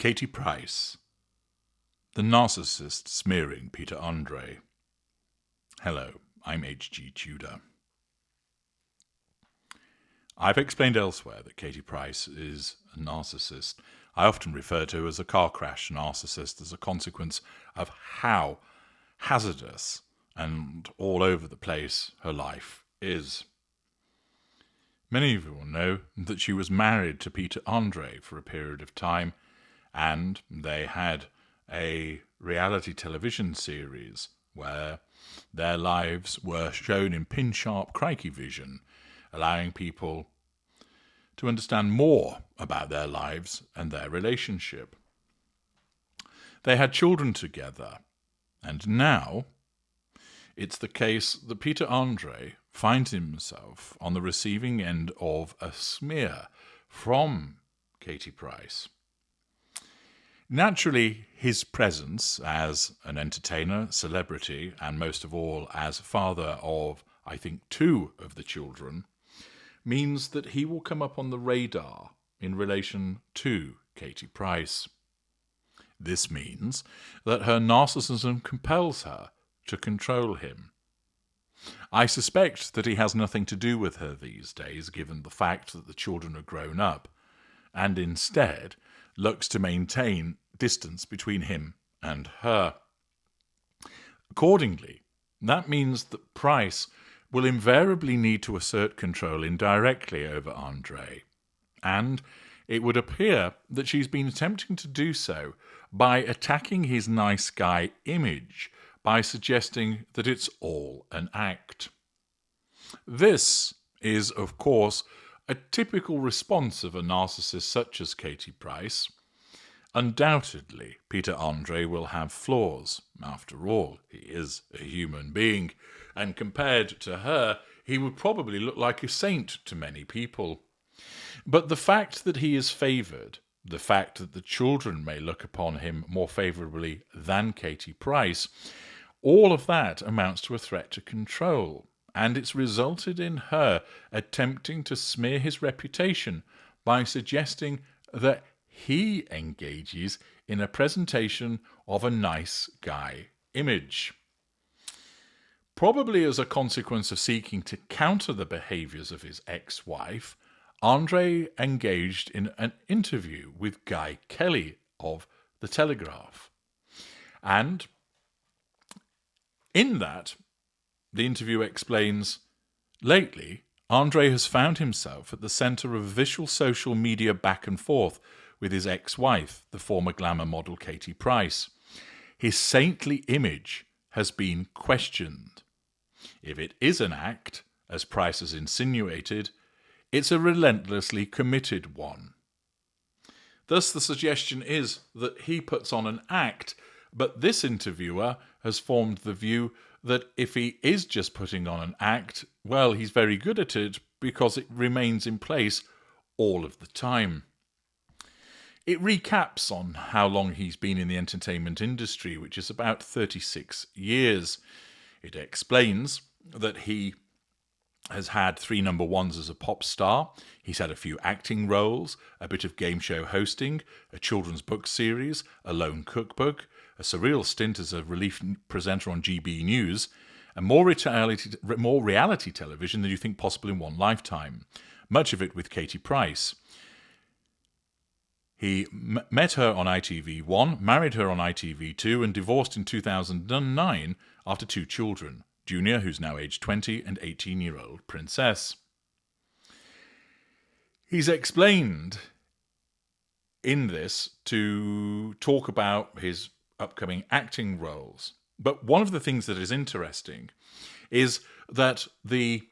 Katie Price, the narcissist smearing Peter Andre. Hello, I'm H.G. Tudor. I've explained elsewhere that Katie Price is a narcissist. I often refer to her as a car crash narcissist as a consequence of how hazardous and all over the place her life is. Many of you will know that she was married to Peter Andre for a period of time, and they had a reality television series where their lives were shown in pin-sharp crikey vision, allowing people to understand more about their lives and their relationship. They had children together, and now it's the case that Peter Andre finds himself on the receiving end of a smear from Katie Price. Naturally, his presence as an entertainer, celebrity, and most of all as father of, I think, 2 of the children, means that he will come up on the radar in relation to Katie Price. This means that her narcissism compels her to control him. I suspect that he has nothing to do with her these days, given the fact that the children are grown up, and instead looks to maintain distance between him and her. Accordingly, that means that Price will invariably need to assert control indirectly over Andre, and it would appear that she's been attempting to do so by attacking his nice guy image, by suggesting that it's all an act. This is, of course, a typical response of a narcissist such as Katie Price. Undoubtedly, Peter Andre will have flaws. After all, he is a human being, and compared to her, he would probably look like a saint to many people. But the fact that he is favoured, the fact that the children may look upon him more favourably than Katie Price, all of that amounts to a threat to control, and it's resulted in her attempting to smear his reputation by suggesting that he engages in a presentation of a nice guy image. Probably as a consequence of seeking to counter the behaviours of his ex-wife, Andre engaged in an interview with Guy Kelly of the Telegraph. And in that, the interview explains, lately, Andre has found himself at the centre of visual social media back and forth with his ex-wife, the former glamour model Katie Price. His saintly image has been questioned. If it is an act, as Price has insinuated, it's a relentlessly committed one. Thus the suggestion is that he puts on an act, but this interviewer has formed the view that if he is just putting on an act, well, he's very good at it because it remains in place all of the time. It recaps on how long he's been in the entertainment industry, which is about 36 years. It explains that he has had 3 number ones as a pop star. He's had a few acting roles, a bit of game show hosting, a children's book series, a lone cookbook, a surreal stint as a relief presenter on GB News, and more reality television than you think possible in one lifetime, much of it with Katie Price. He met her on ITV1, married her on ITV2, and divorced in 2009 after 2 children, Junior, who's now aged 20, and 18-year-old Princess. He's explained in this to talk about his upcoming acting roles. But one of the things that is interesting is that the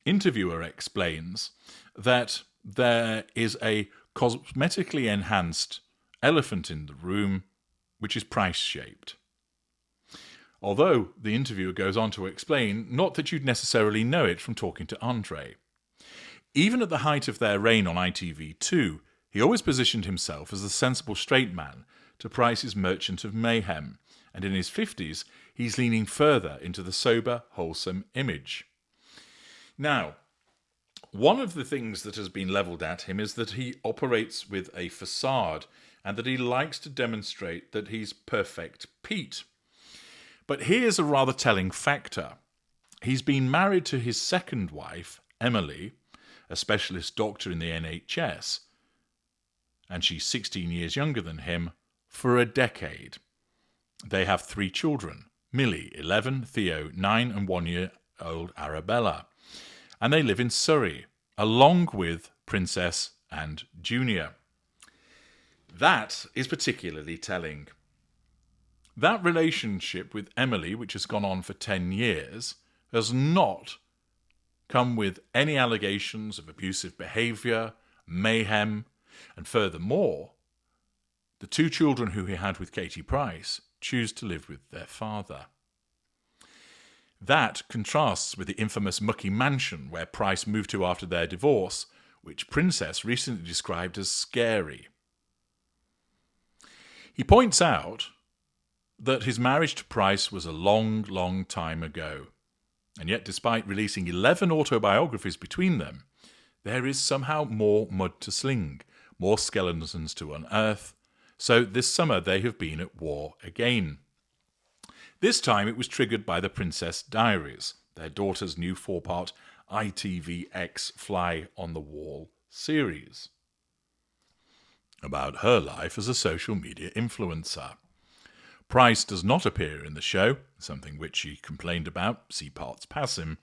interviewer explains that there is a cosmetically enhanced elephant in the room, which is Price-shaped. Although the interviewer goes on to explain, not that you'd necessarily know it from talking to Andre. Even at the height of their reign on ITV2, he always positioned himself as the sensible straight man to Price's Merchant of Mayhem, and in his 50s, he's leaning further into the sober, wholesome image. Now, one of the things that has been levelled at him is that he operates with a facade and that he likes to demonstrate that he's perfect Pete. But here's a rather telling factor. He's been married to his second wife, Emily, a specialist doctor in the NHS, and she's 16 years younger than him, for a decade. They have 3 children, Millie, 11, Theo, 9, and 1-year-old Arabella. And they live in Surrey, along with Princess and Junior. That is particularly telling. That relationship with Emily, which has gone on for 10 years, has not come with any allegations of abusive behaviour, mayhem, and furthermore, the 2 children who he had with Katie Price choose to live with their father. That contrasts with the infamous mucky mansion where Price moved to after their divorce, which Princess recently described as scary. He points out that his marriage to Price was a long, long time ago. And yet, despite releasing 11 autobiographies between them, there is somehow more mud to sling, more skeletons to unearth. So this summer they have been at war again. This time it was triggered by the Princess Diaries, their daughter's new 4-part ITVX Fly on the Wall series, about her life as a social media influencer. Price does not appear in the show, something which she complained about, see parts pass him,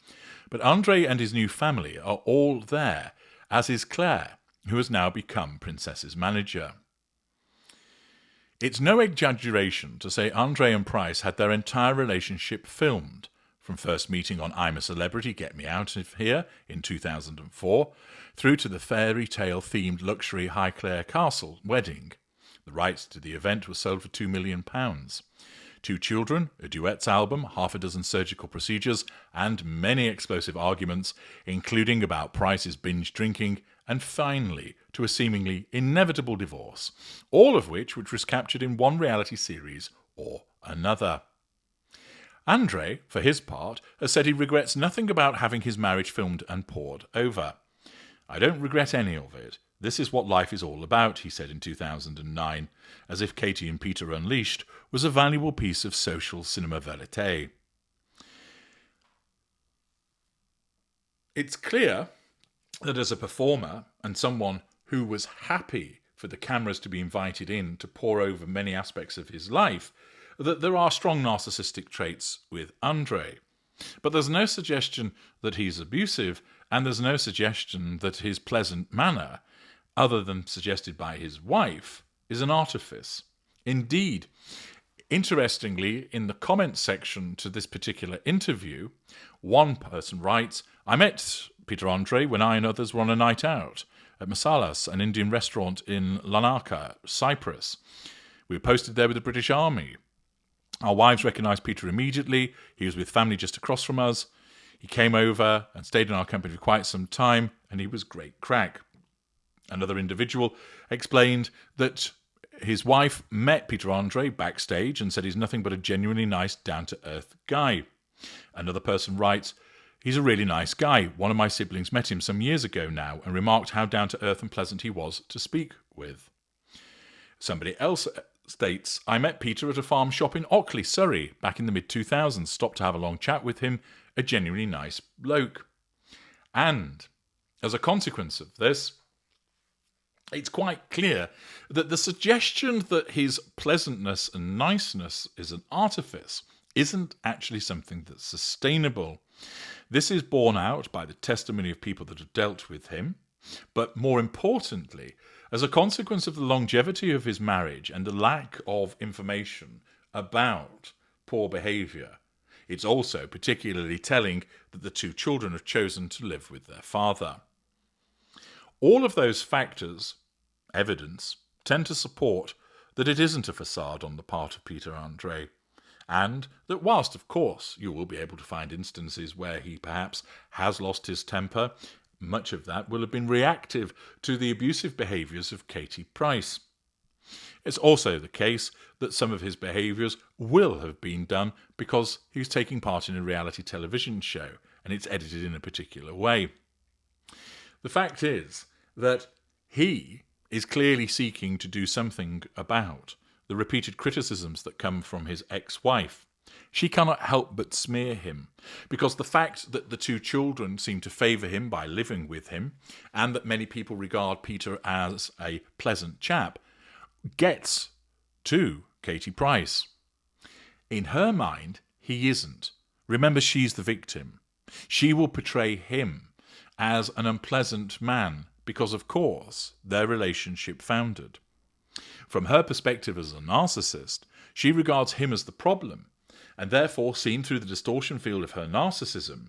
but Andre and his new family are all there, as is Claire, who has now become Princess's manager. It's no exaggeration to say Andre and Price had their entire relationship filmed, from first meeting on I'm a Celebrity, Get Me Out of Here in 2004, through to the fairy tale themed luxury Highclere Castle wedding. The rights to the event were sold for £2 million. 2 children, a duets album, 6 surgical procedures, and many explosive arguments, including about Price's binge drinking, and finally to a seemingly inevitable divorce, all of which was captured in one reality series or another. Andre, for his part, has said he regrets nothing about having his marriage filmed and poured over. I don't regret any of it. This is what life is all about, he said in 2009, as if Katie and Peter Unleashed was a valuable piece of social cinema verite. It's clear that as a performer and someone who was happy for the cameras to be invited in to pour over many aspects of his life, that there are strong narcissistic traits with Andre. But there's no suggestion that he's abusive, and there's no suggestion that his pleasant manner, other than suggested by his wife, is an artifice. Indeed, interestingly, in the comments section to this particular interview, one person writes, I met Peter Andre when I and others were on a night out at Masalas, an Indian restaurant in Larnaca, Cyprus. We were posted there with the British Army. Our wives recognised Peter immediately. He was with family just across from us. He came over and stayed in our company for quite some time, and he was great crack. Another individual explained that his wife met Peter Andre backstage and said he's nothing but a genuinely nice, down-to-earth guy. Another person writes, he's a really nice guy. One of my siblings met him some years ago now and remarked how down-to-earth and pleasant he was to speak with. Somebody else states, I met Peter at a farm shop in Ockley, Surrey, back in the mid-2000s, stopped to have a long chat with him, a genuinely nice bloke. And as a consequence of this, it's quite clear that the suggestion that his pleasantness and niceness is an artifice isn't actually something that's sustainable. This is borne out by the testimony of people that have dealt with him, but more importantly, as a consequence of the longevity of his marriage and the lack of information about poor behaviour, it's also particularly telling that the 2 children have chosen to live with their father. All of those factors, evidence, tend to support that it isn't a facade on the part of Peter Andre, and that whilst, of course, you will be able to find instances where he perhaps has lost his temper, much of that will have been reactive to the abusive behaviours of Katie Price. It's also the case that some of his behaviours will have been done because he's taking part in a reality television show and it's edited in a particular way. The fact is that he is clearly seeking to do something about the repeated criticisms that come from his ex-wife. She cannot help but smear him, because the fact that the two children seem to favour him by living with him, and that many people regard Peter as a pleasant chap, gets to Katie Price. In her mind, he isn't. Remember, she's the victim. She will portray him as an unpleasant man because, of course, their relationship foundered. From her perspective as a narcissist, she regards him as the problem, and therefore, seen through the distortion field of her narcissism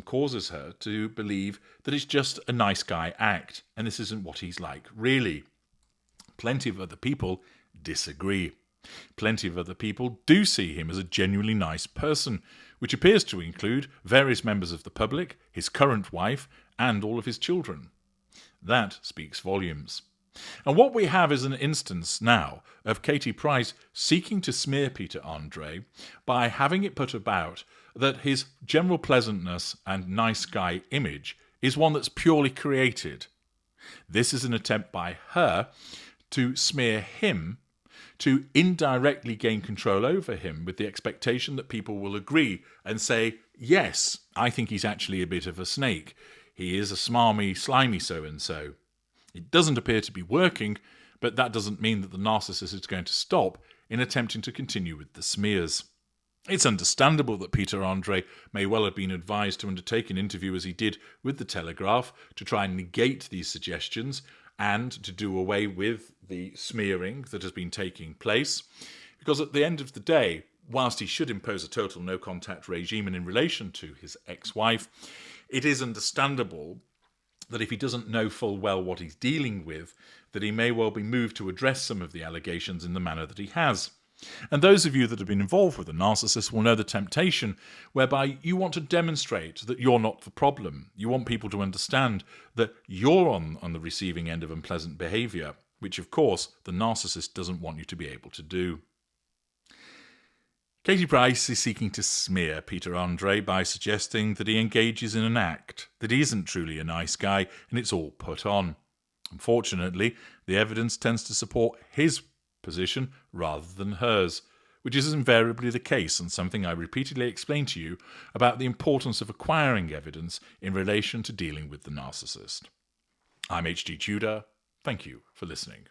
causes her to believe that it's just a nice guy act, and this isn't what he's like really. Plenty of other people disagree. Plenty of other people do see him as a genuinely nice person, which appears to include various members of the public, his current wife, and all of his children. That speaks volumes. And what we have is an instance now of Katie Price seeking to smear Peter Andre by having it put about that his general pleasantness and nice guy image is one that's purely created. This is an attempt by her to smear him, to indirectly gain control over him with the expectation that people will agree and say, yes, I think he's actually a bit of a snake. He is a smarmy, slimy so-and-so. It doesn't appear to be working, but that doesn't mean that the narcissist is going to stop in attempting to continue with the smears. It's understandable that Peter Andre may well have been advised to undertake an interview as he did with the Telegraph to try and negate these suggestions and to do away with the smearing that has been taking place. Because at the end of the day, whilst he should impose a total no-contact regime in relation to his ex-wife, it is understandable that if he doesn't know full well what he's dealing with, that he may well be moved to address some of the allegations in the manner that he has. And those of you that have been involved with a narcissist will know the temptation whereby you want to demonstrate that you're not the problem. You want people to understand that you're on the receiving end of unpleasant behaviour, which of course the narcissist doesn't want you to be able to do. Katie Price is seeking to smear Peter Andre by suggesting that he engages in an act, that he isn't truly a nice guy, and it's all put on. Unfortunately, the evidence tends to support his position rather than hers, which is invariably the case, and something I repeatedly explain to you about the importance of acquiring evidence in relation to dealing with the narcissist. I'm H.G. Tudor. Thank you for listening.